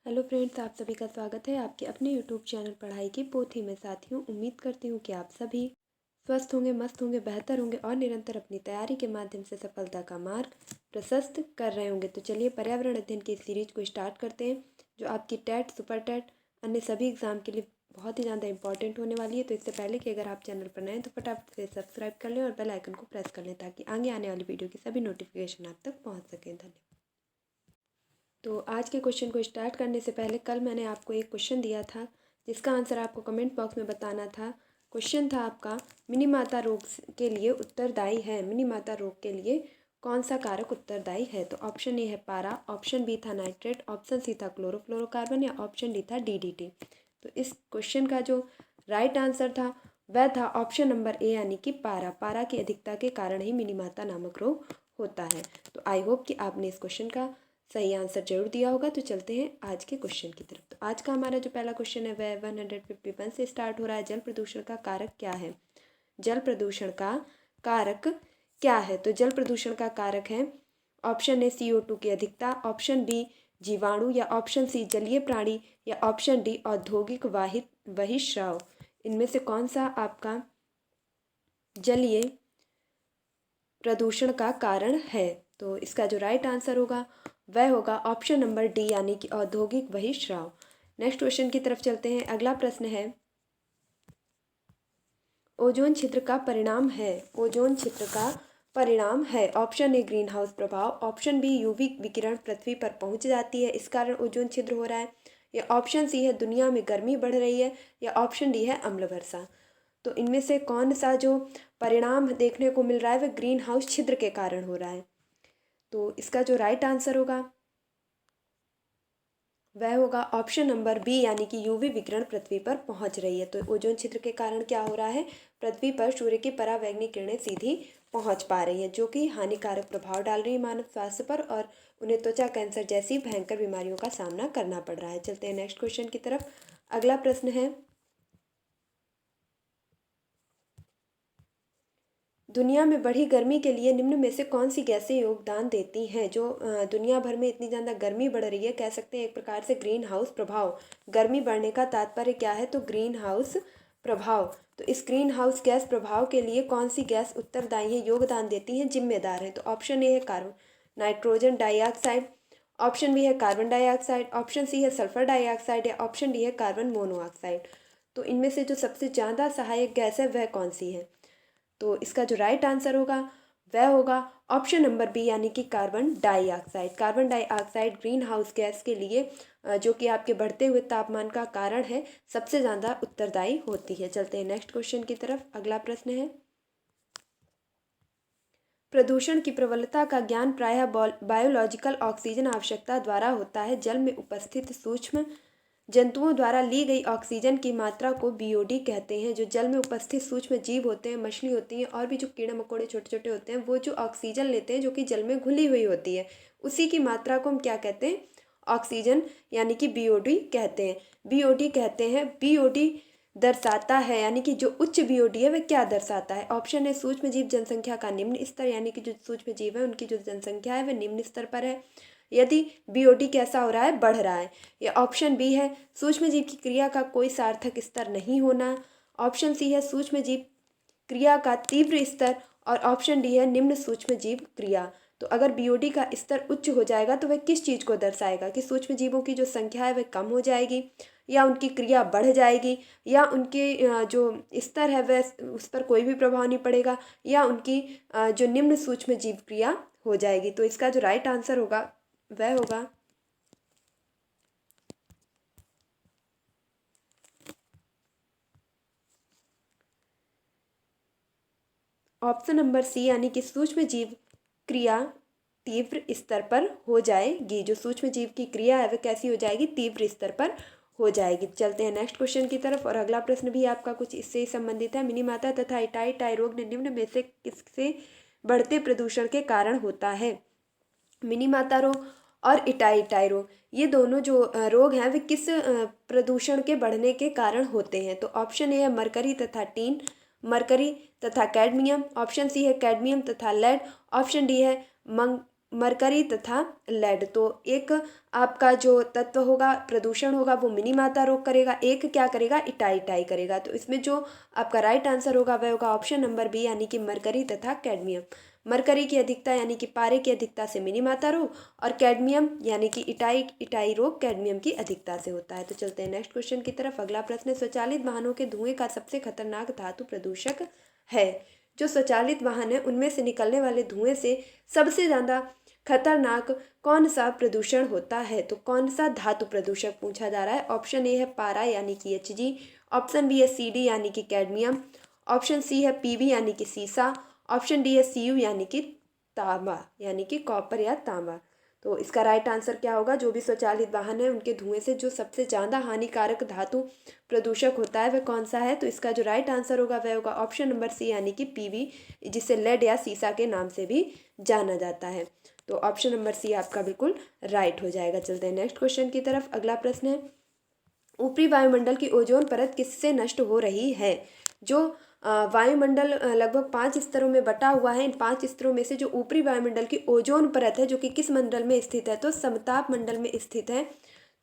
Hello friends, आप सभी का स्वागत है आपके अपने यूट्यूब चैनल पढ़ाई की पोथी में। साथियों, उम्मीद करती हूँ कि आप सभी स्वस्थ होंगे, मस्त होंगे, बेहतर होंगे और निरंतर अपनी तैयारी के माध्यम से सफलता का मार्ग प्रशस्त कर रहे होंगे। तो चलिए पर्यावरण अध्ययन की सीरीज को स्टार्ट करते हैं, जो आपकी टेट, सुपर टेट, अन्य सभी एग्जाम के लिए बहुत ही ज़्यादा इंपॉर्टेंट होने वाली है। तो इससे पहले कि अगर आप चैनल पर नए हैं तो फटाफट से सब्सक्राइब कर लें और बेल आइकन को प्रेस कर लें, ताकि आगे आने वाली वीडियो की सभी नोटिफिकेशन आप तक पहुँच सकें। धन्यवाद। तो आज के क्वेश्चन को स्टार्ट करने से पहले कल मैंने आपको एक क्वेश्चन दिया था, जिसका आंसर आपको कमेंट बॉक्स में बताना था। क्वेश्चन था आपका, मिनीमाता रोग के लिए उत्तरदायी है, मिनीमाता रोग के लिए कौन सा कारक उत्तरदायी है। तो ऑप्शन ए है पारा, ऑप्शन बी था नाइट्रेट, ऑप्शन सी था क्लोरोफ्लोरोकार्बन या ऑप्शन डी था डीडीटी। तो इस क्वेश्चन का जो राइट आंसर था वह था ऑप्शन नंबर ए, यानी कि पारा। पारा की अधिकता के कारण ही मिनीमाता नामक रोग होता है। तो आई होप कि आपने इस क्वेश्चन का सही आंसर जरूर दिया होगा। तो चलते हैं आज के क्वेश्चन की तरफ। तो आज का हमारा जो पहला क्वेश्चन है वह 151 से स्टार्ट हो रहा है। जल प्रदूषण का कारक क्या है? जल प्रदूषण का कारक क्या है? तो जल प्रदूषण का कारक है ऑप्शन ए CO2 की अधिकता, ऑप्शन बी जीवाणु, या ऑप्शन सी जलीय प्राणी, या ऑप्शन डी औद्योगिक वाहित बहिस्राव। इनमें से कौन सा आपका जलीय प्रदूषण का कारण है? तो इसका जो राइट आंसर होगा वह होगा ऑप्शन नंबर डी, यानी कि औद्योगिक बहिस्राव। नेक्स्ट क्वेश्चन की तरफ चलते हैं। अगला प्रश्न है, ओजोन छिद्र का परिणाम है, ओजोन छिद्र का परिणाम है। ऑप्शन ए ग्रीन हाउस प्रभाव, ऑप्शन बी यूवी विकिरण पृथ्वी पर पहुंच जाती है, इस कारण ओजोन छिद्र हो रहा है, या ऑप्शन सी है दुनिया में गर्मी बढ़ रही है, या ऑप्शन डी है अम्ल वर्षा। तो इनमें से कौन सा जो परिणाम देखने को मिल रहा है वह ग्रीन हाउस छिद्र के कारण हो रहा है? तो इसका जो राइट आंसर होगा वह होगा ऑप्शन नंबर बी, यानी कि यूवी विकिरण पृथ्वी पर पहुंच रही है। तो ओजोन छिद्र के कारण क्या हो रहा है? पृथ्वी पर सूर्य की परावैंगनिक किरणें सीधी पहुंच पा रही हैं, जो कि हानिकारक प्रभाव डाल रही है मानव स्वास्थ्य पर, और उन्हें त्वचा कैंसर जैसी भयंकर बीमारियों का सामना करना पड़ रहा है। चलते हैं नेक्स्ट क्वेश्चन की तरफ। अगला प्रश्न है, दुनिया में बढ़ी गर्मी के लिए निम्न में से कौन सी गैसें योगदान देती हैं? जो दुनिया भर में इतनी ज़्यादा गर्मी बढ़ रही है, कह सकते हैं एक प्रकार से ग्रीन हाउस प्रभाव। गर्मी बढ़ने का तात्पर्य क्या है? तो ग्रीन हाउस प्रभाव। तो इस ग्रीन हाउस गैस प्रभाव के लिए कौन सी गैस उत्तरदायी है, योगदान देती है, जिम्मेदार है? तो ऑप्शन ए है carbon nitrogen dioxide, option B है कार्बन डाइऑक्साइड, ऑप्शन सी है सल्फर डाइऑक्साइड, या ऑप्शन डी है कार्बन मोनोऑक्साइड। तो इनमें से जो सबसे ज़्यादा सहायक गैस है वह कौन सी है? तो इसका जो राइट आंसर होगा वह होगा ऑप्शन नंबर बी, यानी कि carbon dioxide. Carbon dioxide green house gas के लिए जो कि आपके बढ़ते हुए तापमान का कारण है, सबसे ज़्यादा उत्तरदायी होती है। चलते हैं नेक्स्ट क्वेश्चन की तरफ। अगला प्रश्न है, प्रदूषण की प्रबलता का ज्ञान प्रायः बायोलॉजिकल ऑक्सीजन आवश्यकता द्वारा होता है। जल में उपस्थित सूक्ष्म जंतुओं द्वारा ली गई ऑक्सीजन की मात्रा को बीओडी कहते हैं। जो जल में उपस्थित सूक्ष्म जीव होते हैं, मछली होती हैं और भी जो कीड़े मकोड़े छोटे छोटे होते हैं, वो जो ऑक्सीजन लेते हैं जो कि जल में घुली हुई होती है, उसी की मात्रा को हम क्या कहते हैं? ऑक्सीजन, यानी कि बीओडी कहते हैं। बीओडी कहते हैं, बीओडी दर्शाता है, यानी कि जो उच्च बीओडी है वह क्या दर्शाता है? ऑप्शन है सूक्ष्म जीव जनसंख्या का निम्न स्तर, यानी कि जो सूक्ष्म जीव है उनकी जो जनसंख्या है वह निम्न स्तर पर है, यदि बीओडी कैसा हो रहा है? बढ़ रहा है। या ऑप्शन बी है सूक्ष्म जीव की क्रिया का कोई सार्थक स्तर नहीं होना, ऑप्शन सी है सूक्ष्म जीव क्रिया का तीव्र स्तर, और ऑप्शन डी है निम्न सूक्ष्म जीव क्रिया। तो अगर बीओडी का स्तर उच्च हो जाएगा तो वह किस चीज़ को दर्शाएगा? कि सूक्ष्म जीवों की जो संख्या है वह कम हो जाएगी, या उनकी क्रिया बढ़ जाएगी, या उनके जो स्तर है वह उस पर कोई भी प्रभाव नहीं पड़ेगा, या उनकी जो निम्न सूक्ष्म जीव क्रिया हो जाएगी। तो इसका जो राइट आंसर होगा वह होगा ऑप्शन नंबर सी, यानी कि सूक्ष्म जीव क्रिया तीव्र स्तर पर हो जाएगी। जो सूक्ष्म जीव की क्रिया है वह कैसी हो जाएगी? तीव्र स्तर पर हो जाएगी। चलते हैं नेक्स्ट क्वेश्चन की तरफ, और अगला प्रश्न भी आपका कुछ इससे ही संबंधित है। मिनीमाता तथा इटाई टाई रोग निम्न में से किससे बढ़ते प्रदूषण के कारण होता है? मिनीमाता रोग और इटाई टाई रोग, ये दोनों जो रोग हैं वे किस प्रदूषण के बढ़ने के कारण होते हैं? तो ऑप्शन ए है मरकरी तथा टीन, मरकरी तथा कैडमियम, ऑप्शन सी है कैडमियम तथा लेड, ऑप्शन डी है मरकरी तथा लेड। तो एक आपका जो तत्व होगा, प्रदूषण होगा, वो मिनी मात्रा रोक करेगा, एक क्या करेगा, इटाई इटाई करेगा। तो इसमें जो आपका राइट आंसर होगा वह होगा ऑप्शन नंबर बी, यानी कि मरकरी तथा कैडमियम। मरकरी की अधिकता यानी कि पारे की अधिकता से मिनी मात्रा रोग, और कैडमियम यानी कि इटाई इटाई रोग कैडमियम की अधिकता से होता है। तो चलते हैं नेक्स्ट क्वेश्चन की तरफ। अगला प्रश्न है, स्वचालित वाहनों के धुएं का सबसे खतरनाक धातु प्रदूषक है। जो स्वचालित वाहन है उनमें से निकलने वाले धुएं से सबसे ज़्यादा खतरनाक कौन सा प्रदूषण होता है? तो कौन सा धातु प्रदूषक पूछा जा रहा है। ऑप्शन ए है पारा यानी कि Hg, ऑप्शन बी है Cd यानी कि कैडमियम, ऑप्शन सी है Pb यानी कि सीसा, ऑप्शन डी है Cu यानी कि तांबा, यानी कि कॉपर या तांबा। तो इसका राइट आंसर क्या होगा? जो भी स्वचालित वाहन है उनके धुएं से जो सबसे ज़्यादा हानिकारक धातु प्रदूषक होता है वह कौन सा है? तो इसका जो राइट आंसर होगा वह होगा ऑप्शन नंबर सी, यानी कि Pb, जिसे लेड या सीसा के नाम से भी जाना जाता है। तो ऑप्शन नंबर सी आपका बिल्कुल राइट हो जाएगा। चलते हैं नेक्स्ट क्वेश्चन की तरफ। अगला प्रश्न है, ऊपरी वायुमंडल की ओजोन परत किससे नष्ट हो रही है? जो वायुमंडल लगभग 5 स्तरों में बटा हुआ है। इन 5 स्तरों में से जो ऊपरी वायुमंडल की ओजोन परत है, जो कि किस मंडल में स्थित है? तो समताप मंडल में स्थित है।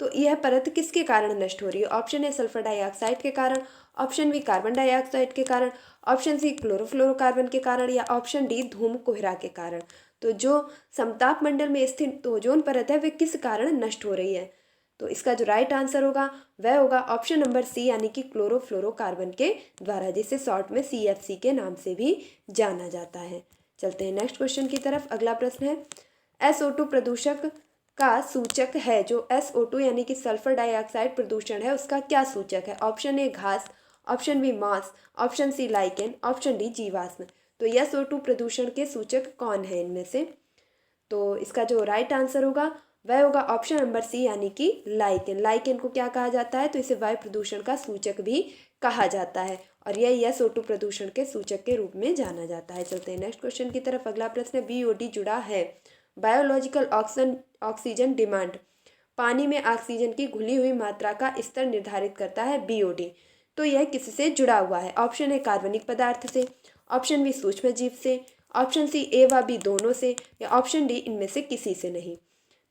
तो यह परत किसके कारण नष्ट हो रही है? ऑप्शन ए सल्फर डाइऑक्साइड के कारण, ऑप्शन बी कार्बन डाइऑक्साइड के कारण, ऑप्शन सी क्लोरोफ्लोरोकार्बन के कारण, या ऑप्शन डी धूम कोहरा के कारण। तो जो समताप मंडल में स्थित ओजोन परत है वह किस कारण नष्ट हो रही है? तो इसका जो राइट आंसर होगा वह होगा ऑप्शन नंबर सी, यानी कि क्लोरोफ्लोरोकार्बन के द्वारा, जिसे शॉर्ट में CFC के नाम से भी जाना जाता है। चलते हैं नेक्स्ट क्वेश्चन की तरफ। अगला प्रश्न है, SO2 प्रदूषक का सूचक है। जो SO2 यानी कि सल्फर डाइऑक्साइड प्रदूषण है उसका क्या सूचक है? ऑप्शन ए घास, ऑप्शन बी मांस, option C lichen, option D जीवाश्म। तो SO2 प्रदूषण के सूचक कौन है इनमें से? तो इसका जो राइट आंसर होगा वह होगा ऑप्शन नंबर सी, यानी कि लाइकेन। लाइकेन को क्या कहा जाता है? तो इसे वायु प्रदूषण का सूचक भी कहा जाता है, और यह SO2 प्रदूषण के सूचक के रूप में जाना जाता है। चलते हैं नेक्स्ट क्वेश्चन की तरफ। अगला प्रश्न है, BOD जुड़ा है बायोलॉजिकल ऑक्सीजन डिमांड। पानी में ऑक्सीजन की घुली हुई मात्रा का स्तर निर्धारित करता है BOD। तो यह किससे जुड़ा हुआ है? ऑप्शन ए कार्बनिक पदार्थ से, ऑप्शन बी सूक्ष्म जीव से, ऑप्शन सी ए व बी दोनों से, या ऑप्शन डी इनमें से किसी से नहीं।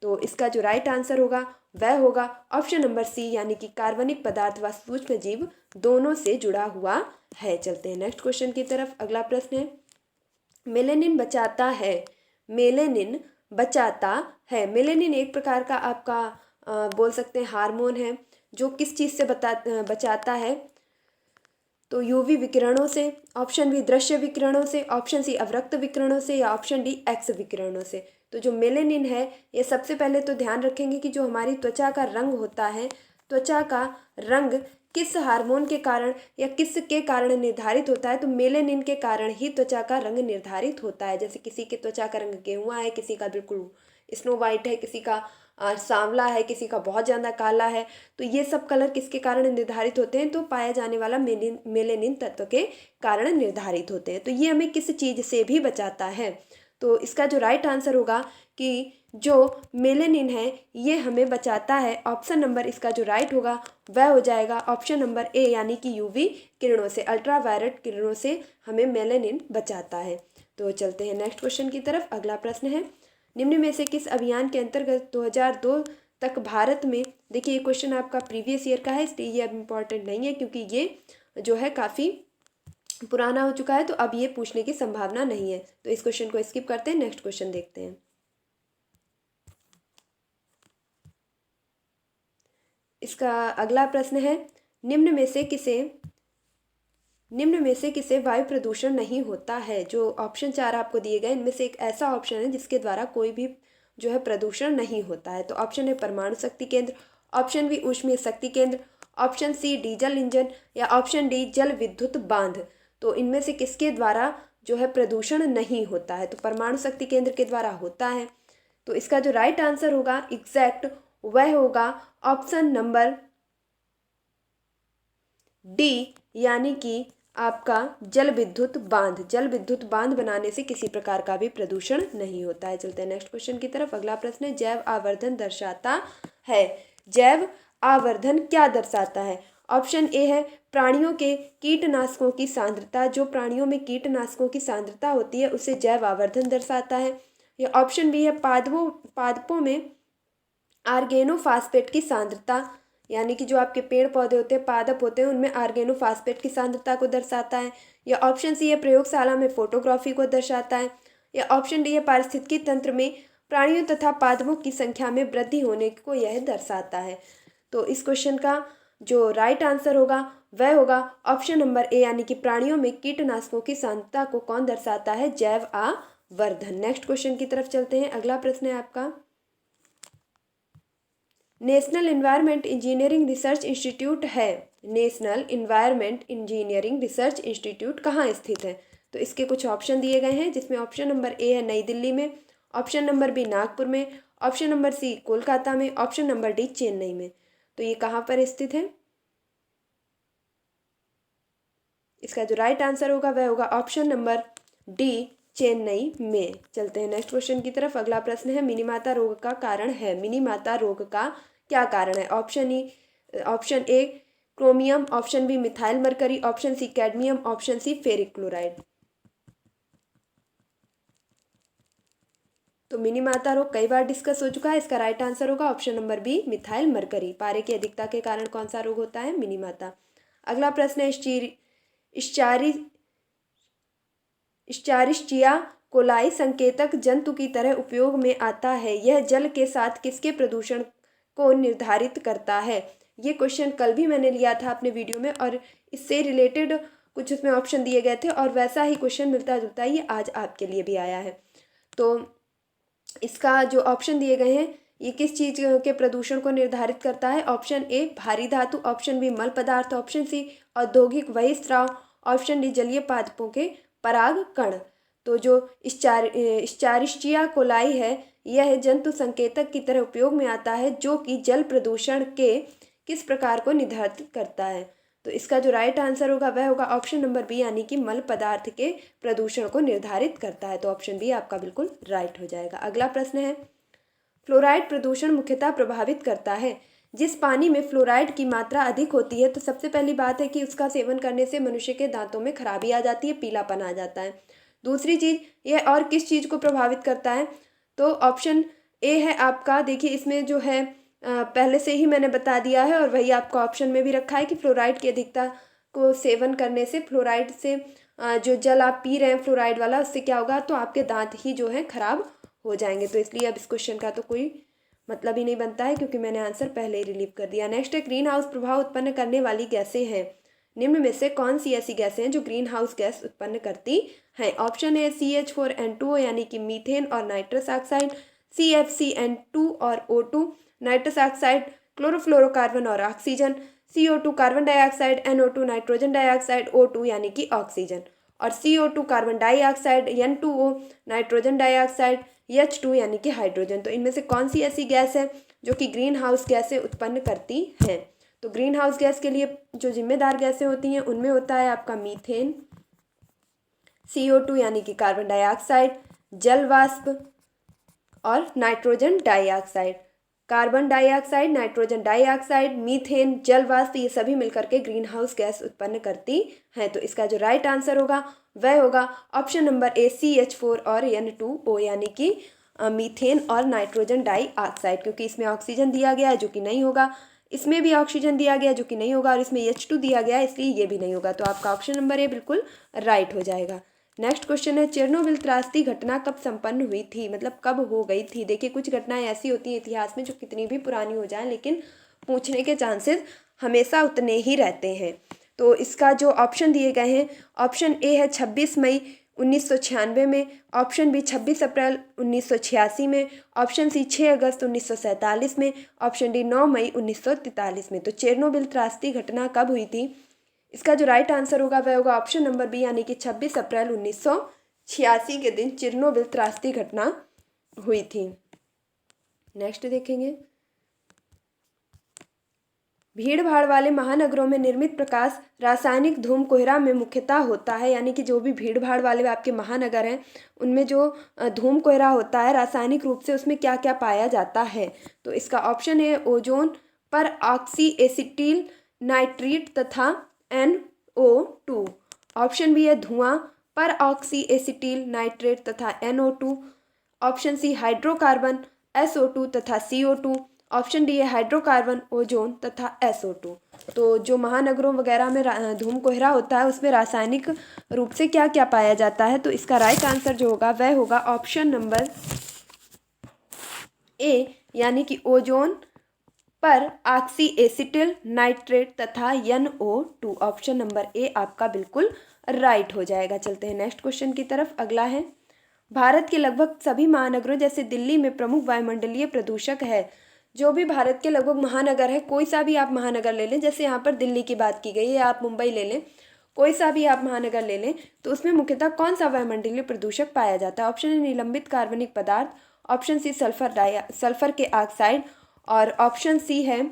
तो इसका जो राइट आंसर होगा वह होगा ऑप्शन नंबर सी, यानी कि कार्बनिक पदार्थ व सूक्ष्म जीव दोनों से जुड़ा हुआ है। चलते हैं नेक्स्ट क्वेश्चन की तरफ। अगला प्रश्न है, मेलेनिन बचाता है। मेलेनिन बचाता है। मेलेनिन एक प्रकार का आपका बोल सकते हैं हार्मोन है, जो किस चीज़ से बचाता है? तो UV विकिरणों से, ऑप्शन बी दृश्य विकिरणों से, ऑप्शन सी अवरक्त विकिरणों से, या ऑप्शन डी एक्स विकिरणों से। तो जो मेलेनिन है ये सबसे पहले तो ध्यान रखेंगे कि जो हमारी त्वचा का रंग होता है, त्वचा का रंग किस हार्मोन के कारण या किस के कारण निर्धारित होता है? तो मेलेनिन के कारण ही त्वचा का रंग निर्धारित होता है। जैसे किसी के त्वचा का रंग गेहुआ है, किसी का बिल्कुल स्नो वाइट है, किसी का सांवला है, किसी का बहुत ज़्यादा काला है। तो ये सब कलर किसके कारण निर्धारित होते हैं? तो पाया जाने वाला मेलेनिन तत्व के कारण निर्धारित होते हैं। तो ये हमें किस चीज़ से भी बचाता है? तो इसका जो राइट आंसर होगा कि जो मेलेनिन है ये हमें बचाता है। ऑप्शन नंबर इसका जो राइट होगा वह हो जाएगा ऑप्शन नंबर ए, यानी कि UV किरणों से, अल्ट्रावायलेट किरणों से हमें मेलेनिन बचाता है। तो चलते हैं नेक्स्ट क्वेश्चन की तरफ। अगला प्रश्न है, निम्न में से किस अभियान के अंतर्गत 2002 तक भारत में, देखिए ये क्वेश्चन आपका प्रीवियस ईयर का है इसलिए ये अब इम्पॉर्टेंट नहीं है, क्योंकि ये जो है काफ़ी पुराना हो चुका है, तो अब ये पूछने की संभावना नहीं है। तो इस क्वेश्चन को स्किप करते हैं, नेक्स्ट क्वेश्चन देखते हैं। इसका अगला प्रश्न है, निम्न में से किसे वायु प्रदूषण नहीं होता है? जो ऑप्शन 4 आपको दिए गए इनमें से एक ऐसा ऑप्शन है जिसके द्वारा कोई भी जो है प्रदूषण नहीं होता है। तो ऑप्शन है परमाणु शक्ति केंद्र, ऑप्शन बी ऊष्मीय शक्ति केंद्र, ऑप्शन सी डीजल इंजन, या ऑप्शन डी जल विद्युत बांध। तो इनमें से किसके द्वारा जो है प्रदूषण नहीं होता है? तो परमाणु शक्ति केंद्र के द्वारा होता है। तो इसका जो राइट आंसर होगा एग्जैक्ट वह होगा ऑप्शन नंबर डी, यानी कि आपका जल विद्युत बांध। जल विद्युत बांध बनाने से किसी प्रकार का भी प्रदूषण नहीं होता है। चलते हैं नेक्स्ट क्वेश्चन की तरफ। अगला प्रश्न है, जैव आवर्धन दर्शाता है। जैव आवर्धन क्या दर्शाता है? ऑप्शन ए है प्राणियों के कीटनाशकों की सांद्रता। जो प्राणियों में कीटनाशकों की सांद्रता होती है उसे जैव आवर्धन दर्शाता है। या ऑप्शन बी है पादपों में आर्गेनोफॉस्फेट की सांद्रता, यानी कि जो आपके पेड़ पौधे होते हैं, पादप होते हैं, उनमें आर्गेनोफॉस्फेट की सांद्रता को दर्शाता है। या ऑप्शन सी है प्रयोगशाला में फोटोग्राफी को दर्शाता है। या ऑप्शन डी है पारिस्थितिकी तंत्र में प्राणियों तथा पादपों की संख्या में वृद्धि होने को यह दर्शाता है। तो इस क्वेश्चन का जो राइट आंसर होगा वह होगा ऑप्शन नंबर ए, यानी कि प्राणियों में कीटनाशकों की सांद्रता को कौन दर्शाता है? जैव आवर्धन। नेक्स्ट क्वेश्चन की तरफ चलते हैं। अगला प्रश्न है आपका, national environment engineering research institute है, national environment engineering research institute कहाँ स्थित है? तो इसके कुछ ऑप्शन दिए गए हैं, जिसमें ऑप्शन नंबर ए है नई दिल्ली में, ऑप्शन नंबर बी नागपुर में, ऑप्शन नंबर सी कोलकाता में, ऑप्शन नंबर डी चेन्नई में। तो ये कहाँ पर स्थित है? इसका जो राइट आंसर होगा वह होगा ऑप्शन नंबर डी चेन्नई में। चलते हैं नेक्स्ट क्वेश्चन की तरफ। अगला प्रश्न है, मिनीमाता रोग का कारण है, मिनीमाता रोग का क्या कारण है? Option A chromium, option B methyl mercury, option C cadmium, option C ferric chloride. तो मिनीमाता रोग कई बार डिस्कस हो चुका है। इसका राइट आंसर होगा option number B methyl mercury. पारे की अधिकता के कारण कौन सा रोग होता है? मिनीमाता। अगला प्रश्न है, स्टारिस्चिया कोलाई संकेतक जंतु की तरह उपयोग में आता है, यह जल के साथ किसके प्रदूषण को निर्धारित करता है? ये क्वेश्चन कल भी मैंने लिया था अपने वीडियो में, और इससे रिलेटेड कुछ उसमें ऑप्शन दिए गए थे, और वैसा ही क्वेश्चन मिलता जुलता ये आज आपके लिए भी आया है। तो इसका जो ऑप्शन दिए गए हैं, ये किस चीज़ के प्रदूषण को निर्धारित करता है? ऑप्शन ए भारी धातु, ऑप्शन बी मल पदार्थ, ऑप्शन सी औद्योगिक बहिस्राव, ऑप्शन डी जलीय पादपों के पराग कण। तो जो स्टारिस्चिया कोलाई है, यह जंतु संकेतक की तरह उपयोग में आता है, जो कि जल प्रदूषण के किस प्रकार को निर्धारित करता है? तो इसका जो राइट आंसर होगा वह होगा ऑप्शन नंबर बी, यानी कि मल पदार्थ के प्रदूषण को निर्धारित करता है। तो ऑप्शन बी आपका बिल्कुल राइट हो जाएगा। अगला प्रश्न है, फ्लोराइड प्रदूषण मुख्यतः प्रभावित करता है, जिस पानी में फ्लोराइड की मात्रा अधिक होती है, तो सबसे पहली बात है कि उसका सेवन करने से मनुष्य के दांतों में खराबी आ जाती है, पीलापन आ जाता है। दूसरी चीज़, यह और किस चीज़ को प्रभावित करता है? तो ऑप्शन ए है आपका, देखिए इसमें जो है पहले से ही मैंने बता दिया है, और वही आपका ऑप्शन में भी रखा है कि फ्लोराइड की अधिकता को सेवन करने से, फ्लोराइड से जो जल आप पी रहे हैं फ्लोराइड वाला, उससे क्या होगा? तो आपके दांत ही जो है खराब हो जाएंगे। तो इसलिए अब इस क्वेश्चन का तो कोई मतलब ही नहीं बनता है, क्योंकि मैंने आंसर पहले ही रिलीव कर दिया। नेक्स्ट है, ग्रीन हाउस प्रभाव उत्पन्न करने वाली गैसें हैं, निम्न में से कौन सी ऐसी गैसें हैं जो ग्रीन हाउस गैस उत्पन्न करती हैं? ऑप्शन ए CH4N2O, यानी कि मीथेन और नाइट्रस ऑक्साइड, CFCN2 और O2 नाइट्रस ऑक्साइड, क्लोरोफ्लोरोकार्बन और oxygen, CO2 carbon dioxide, NO2 nitrogen dioxide, O2 यानी कि ऑक्सीजन, और CO2 carbon dioxide, N2O nitrogen dioxide, H2 यानी कि हाइड्रोजन। तो इनमें से कौन सी ऐसी गैस है जो कि ग्रीन हाउस गैसें उत्पन्न करती हैं? तो ग्रीन हाउस गैस के लिए जो जिम्मेदार गैसें होती हैं, उनमें होता है आपका मीथेन, CO2 यानी कि कार्बन डाइऑक्साइड, जल वाष्प और nitrogen dioxide. Carbon dioxide, nitrogen dioxide, methane, जल वाष्प, ये सभी मिलकर के ग्रीन हाउस गैस उत्पन्न करती हैं। तो इसका जो राइट आंसर होगा वह होगा ऑप्शन नंबर ए CH4 और N2O, यानी कि मीथेन और नाइट्रोजन डाइऑक्साइड, क्योंकि इसमें ऑक्सीजन दिया गया है जो कि नहीं होगा, इसमें भी ऑक्सीजन दिया गया जो कि नहीं होगा, और इसमें H2 दिया गया है, इसलिए ये भी नहीं होगा। तो आपका ऑप्शन नंबर ए बिल्कुल राइट हो जाएगा। नेक्स्ट क्वेश्चन है, चेरनोबिल त्रासदी घटना कब संपन्न हुई थी, मतलब कब हो गई थी? देखिए कुछ घटनाएं ऐसी होती हैं इतिहास में जो कितनी भी पुरानी हो जाएं, लेकिन पूछने के चांसेस हमेशा उतने ही रहते हैं। तो इसका जो ऑप्शन दिए गए हैं, ऑप्शन ए है 26 मई 1996 में, ऑप्शन बी 26 अप्रैल 1986 में, ऑप्शन सी 6 अगस्त 1947 में, ऑप्शन डी 9 मई 1943 में। तो चेरनोबिल त्रासदी घटना कब हुई थी? इसका जो राइट आंसर होगा वह होगा ऑप्शन नंबर बी, यानी कि 26 अप्रैल 1986 के दिन चेरनोबिल त्रासदी घटना हुई थी। नेक्स्ट देखेंगे, भीड़ भाड़ वाले महानगरों में निर्मित प्रकाश रासायनिक धूम कोहरा में मुख्यतः होता है, यानी कि जो भी भीड़ भाड़ वाले आपके महानगर हैं उनमें जो धूम कोहरा होता है रासायनिक रूप से, उसमें क्या क्या पाया जाता है? तो इसका ऑप्शन है ओजोन, पर ऑक्सी एसिटिल नाइट्रेट तथा NO2, ऑप्शन बी है धुआं, पर ऑक्सी एसिटिल नाइट्रेट तथा NO2, option C hydrocarbon SO2 तथा CO2। ऑप्शन डी है हाइड्रोकार्बन, ओजोन तथा SO2। तो जो महानगरों वगैरह में धूम कोहरा होता है उसमें रासायनिक रूप से क्या क्या पाया जाता है, तो इसका राइट आंसर जो होगा वह होगा ऑप्शन नंबर ए, यानी कि ओजोन पर ऑक्सी एसिटिल नाइट्रेट तथा NO2। ऑप्शन नंबर ए आपका बिल्कुल राइट हो जाएगा। चलते हैं नेक्स्ट क्वेश्चन की तरफ। अगला है, भारत के लगभग सभी महानगरों जैसे दिल्ली में प्रमुख वायुमंडलीय प्रदूषक है। जो भी भारत के लगभग महानगर है, कोई सा भी आप महानगर ले लें, जैसे यहाँ पर दिल्ली की बात की गई है, आप मुंबई ले लें, कोई सा भी आप महानगर ले लें, तो उसमें मुख्यतः कौन सा वायुमंडलीय प्रदूषक पाया जाता है। ऑप्शन ए निलंबित कार्बनिक पदार्थ, ऑप्शन सी सल्फर के ऑक्साइड, और ऑप्शन सी है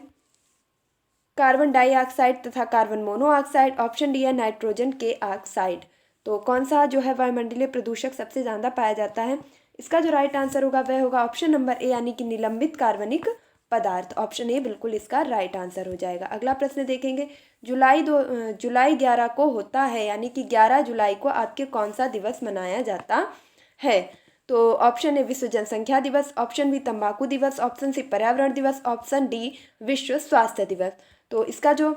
कार्बन डाइऑक्साइड तथा कार्बन मोनोऑक्साइड, ऑप्शन डी है नाइट्रोजन के ऑक्साइड। तो कौन सा जो है वायुमंडलीय प्रदूषक सबसे ज़्यादा पाया जाता है, इसका जो राइट आंसर होगा वह होगा ऑप्शन नंबर ए, यानी कि निलंबित कार्बनिक पदार्थ। ऑप्शन ए बिल्कुल इसका राइट आंसर हो जाएगा। अगला प्रश्न देखेंगे, जुलाई 11 को होता है, यानी कि 11 जुलाई को आपके कौन सा दिवस मनाया जाता है। तो ऑप्शन ए विश्व जनसंख्या दिवस, ऑप्शन बी तंबाकू दिवस, ऑप्शन सी पर्यावरण दिवस, ऑप्शन डी विश्व स्वास्थ्य दिवस। तो इसका जो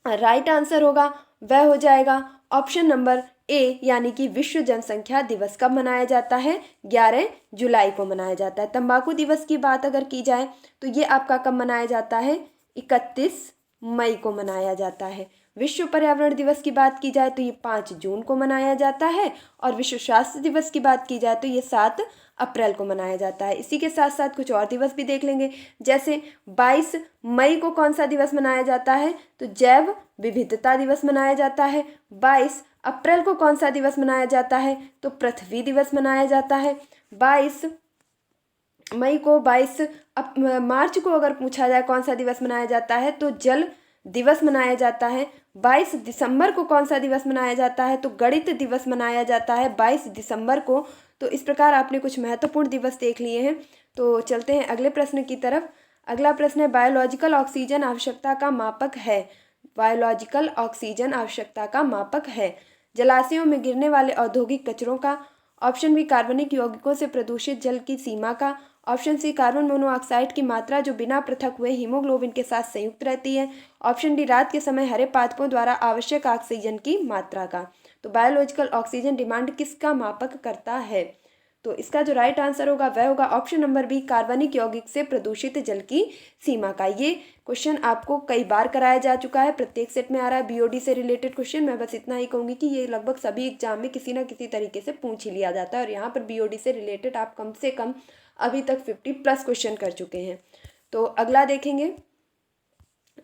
राइट आंसर होगा वह हो जाएगा ऑप्शन नंबर ए, यानी कि विश्व जनसंख्या दिवस। कब मनाया जाता है, 11 जुलाई को मनाया जाता है। तंबाकू दिवस की बात अगर की जाए तो ये आपका कब मनाया जाता है, 31 मई को मनाया जाता है। विश्व पर्यावरण दिवस की बात की जाए तो ये 5 जून को मनाया जाता है, और विश्व स्वास्थ्य दिवस की बात की जाए तो ये 7 अप्रैल को मनाया जाता है। इसी के साथ साथ कुछ और दिवस भी देख लेंगे, जैसे 22 मई को कौन सा दिवस मनाया जाता है, तो जैव विविधता दिवस मनाया जाता है। 22 अप्रैल को कौन सा दिवस मनाया जाता है, तो पृथ्वी दिवस मनाया जाता है। 22 मई को 22 मार्च को अगर पूछा जाए कौन सा दिवस मनाया जाता है, तो जल दिवस मनाया जाता है। 22 दिसंबर को कौन सा दिवस मनाया जाता है, तो गणित दिवस मनाया जाता है 22 दिसंबर को। तो इस प्रकार आपने कुछ महत्वपूर्ण दिवस देख लिए हैं। तो चलते हैं अगले प्रश्न की तरफ। अगला प्रश्न है, बायोलॉजिकल ऑक्सीजन आवश्यकता का मापक है। बायोलॉजिकल ऑक्सीजन आवश्यकता का मापक है जलाशयों में गिरने वाले औद्योगिक कचरों का, ऑप्शन बी कार्बनिक यौगिकों से प्रदूषित जल की सीमा का, ऑप्शन सी कार्बन मोनोऑक्साइड की मात्रा जो बिना पृथक हुए हीमोग्लोबिन के साथ संयुक्त रहती है, ऑप्शन डी रात के समय हरे पादपों द्वारा आवश्यक ऑक्सीजन की मात्रा का। तो बायोलॉजिकल ऑक्सीजन डिमांड किसका मापक करता है, तो इसका जो राइट आंसर होगा वह होगा ऑप्शन नंबर बी, कार्बनिक यौगिक से प्रदूषित जल की सीमा का। ये क्वेश्चन आपको कई बार कराया जा चुका है, प्रत्येक सेट में आ रहा है BOD से रिलेटेड क्वेश्चन। मैं बस इतना ही कहूँगी कि ये लगभग सभी एग्जाम में किसी ना किसी तरीके से पूछ ही लिया जाता है, और यहाँ पर BOD से रिलेटेड आप कम से कम अभी तक 50+ क्वेश्चन कर चुके हैं। तो अगला देखेंगे,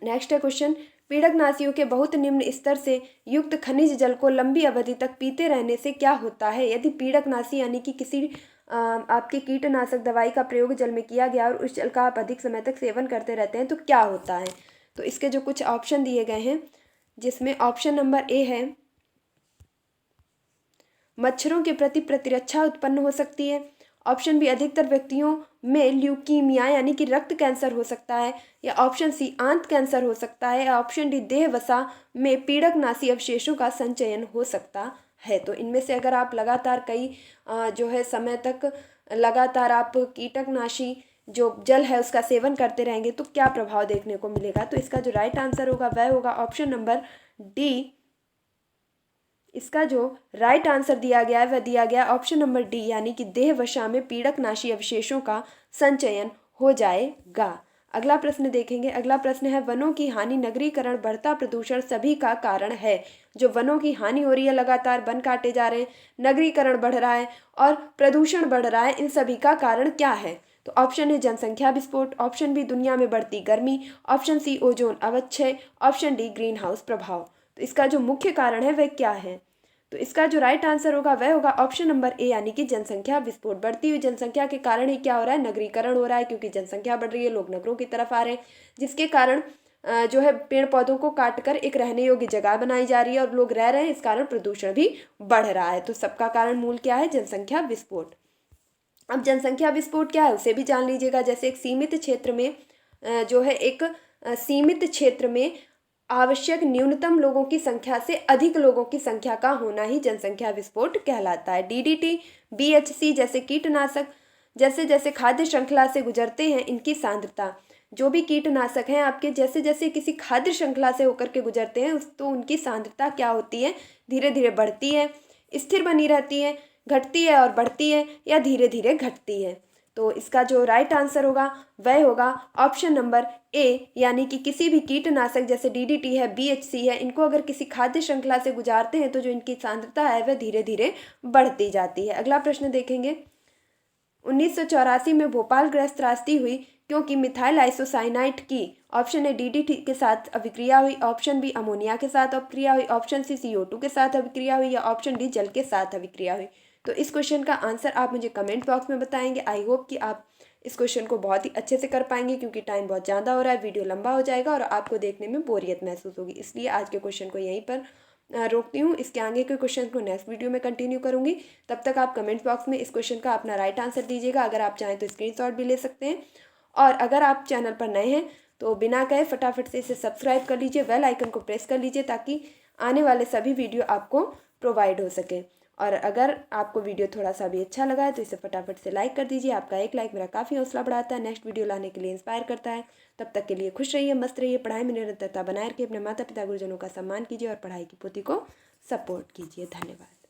नेक्स्ट है क्वेश्चन, पीड़कनाशियों के बहुत निम्न स्तर से युक्त खनिज जल को लंबी अवधि तक पीते रहने से क्या होता है। यदि पीड़कनाशी यानी कि किसी आपके कीटनाशक दवाई का प्रयोग जल में किया गया और उस जल का आप अधिक समय तक सेवन करते रहते हैं तो क्या होता है। तो इसके जो कुछ ऑप्शन दिए गए हैं, जिसमें ऑप्शन नंबर ए है, मच्छरों के प्रति प्रतिरक्षा उत्पन्न हो सकती है। ऑप्शन बी, अधिकतर व्यक्तियों में ल्यूकीमिया यानी कि रक्त कैंसर हो सकता है, या ऑप्शन सी आंत कैंसर हो सकता है, या ऑप्शन डी देह वसा में पीड़कनाशी अवशेषों का संचयन हो सकता है। तो इनमें से अगर आप लगातार कई जो है समय तक लगातार आप कीटकनाशी जो जल है उसका सेवन करते रहेंगे तो क्या प्रभाव देखने को मिलेगा। तो इसका जो राइट आंसर होगा वह होगा ऑप्शन नंबर डी। इसका जो राइट आंसर दिया गया है वह दिया गया ऑप्शन नंबर डी, यानी कि देह वसा में पीड़कनाशी अवशेषों का संचयन हो जाएगा। अगला प्रश्न देखेंगे। अगला प्रश्न है, वनों की हानि, नगरीकरण, बढ़ता प्रदूषण सभी का कारण है। जो वनों की हानि हो रही है, लगातार वन काटे जा रहे हैं, नगरीकरण बढ़ रहा है और प्रदूषण बढ़ रहा है, इन सभी का कारण क्या है। तो ऑप्शन है जनसंख्या विस्फोट, ऑप्शन बी दुनिया में बढ़ती गर्मी, ऑप्शन सी ओजोन अवक्षय, ऑप्शन डी ग्रीन हाउस प्रभाव। तो इसका जो मुख्य कारण है वह क्या है। तो इसका जो राइट आंसर होगा वह होगा ऑप्शन नंबर ए, यानी कि जनसंख्या विस्फोट। बढ़ती हुई जनसंख्या के कारण ही क्या हो रहा है, नगरीकरण हो रहा है, क्योंकि जनसंख्या बढ़ रही है, लोग नगरों की तरफ आ रहे हैं, जिसके कारण जो है पेड़ पौधों को काटकर एक रहने योग्य जगह बनाई जा रही है और लोग रह रहे हैं, इस कारण प्रदूषण भी बढ़ रहा है। तो सबका कारण मूल क्या है, जनसंख्या विस्फोट। अब जनसंख्या विस्फोट क्या है उसे भी जान लीजिएगा। जैसे एक सीमित क्षेत्र में जो है एक सीमित क्षेत्र में आवश्यक न्यूनतम लोगों की संख्या से अधिक लोगों की संख्या का होना ही जनसंख्या विस्फोट कहलाता है। डीडीटी, बीएचसी जैसे कीटनाशक जैसे जैसे खाद्य श्रृंखला से गुजरते हैं, इनकी सांद्रता, जो भी कीटनाशक हैं आपके, जैसे जैसे किसी खाद्य श्रृंखला से होकर के गुजरते हैं तो उनकी सांद्रता क्या होती है, धीरे धीरे बढ़ती है, स्थिर बनी रहती है, घटती है और बढ़ती है, या धीरे धीरे घटती है। तो इसका जो राइट आंसर होगा वह होगा ऑप्शन नंबर ए, यानी कि किसी भी कीटनाशक जैसे डीडीटी है, बीएचसी है, इनको अगर किसी खाद्य श्रृंखला से गुजारते हैं तो जो इनकी सांद्रता है वह धीरे धीरे बढ़ती जाती है। अगला प्रश्न देखेंगे। 1984 में भोपाल गृह त्रासदी हुई क्योंकि मिथाइल आइसोसाइनाइड की, ऑप्शन ए डीडीटी के साथ अभिक्रिया हुई, ऑप्शन बी अमोनिया के साथ अभिक्रिया हुई, ऑप्शन सी CO2 के साथ अभिक्रिया हुई, या ऑप्शन डी जल के साथ अभिक्रिया हुई। तो इस क्वेश्चन का आंसर आप मुझे कमेंट बॉक्स में बताएंगे। आई होप कि आप इस क्वेश्चन को बहुत ही अच्छे से कर पाएंगे, क्योंकि टाइम बहुत ज़्यादा हो रहा है, वीडियो लंबा हो जाएगा और आपको देखने में बोरियत महसूस होगी। इसलिए आज के क्वेश्चन को यहीं पर रोकती हूँ। इसके आगे के क्वेश्चन को नेक्स्ट वीडियो में कंटिन्यू करूँगी। तब तक आप कमेंट बॉक्स में इस क्वेश्चन का अपना राइट आंसर दीजिएगा। अगर आप चाहें तो स्क्रीनशॉट भी ले सकते हैं, और अगर आप चैनल पर नए हैं तो बिना कहे फटाफट से इसे सब्सक्राइब कर लीजिए, बेल आइकन को प्रेस कर लीजिए, ताकि आने वाले सभी वीडियो आपको प्रोवाइड हो सके। और अगर आपको वीडियो थोड़ा सा भी अच्छा लगा है तो इसे फटाफट से लाइक कर दीजिए। आपका एक लाइक मेरा काफ़ी हौसला बढ़ाता है, नेक्स्ट वीडियो लाने के लिए इंस्पायर करता है। तब तक के लिए खुश रहिए, मस्त रहिए, पढ़ाई में निरंतरता बनाए रखिए, अपने माता पिता गुरुजनों का सम्मान कीजिए और पढ़ाई की पोथी को सपोर्ट कीजिए। धन्यवाद।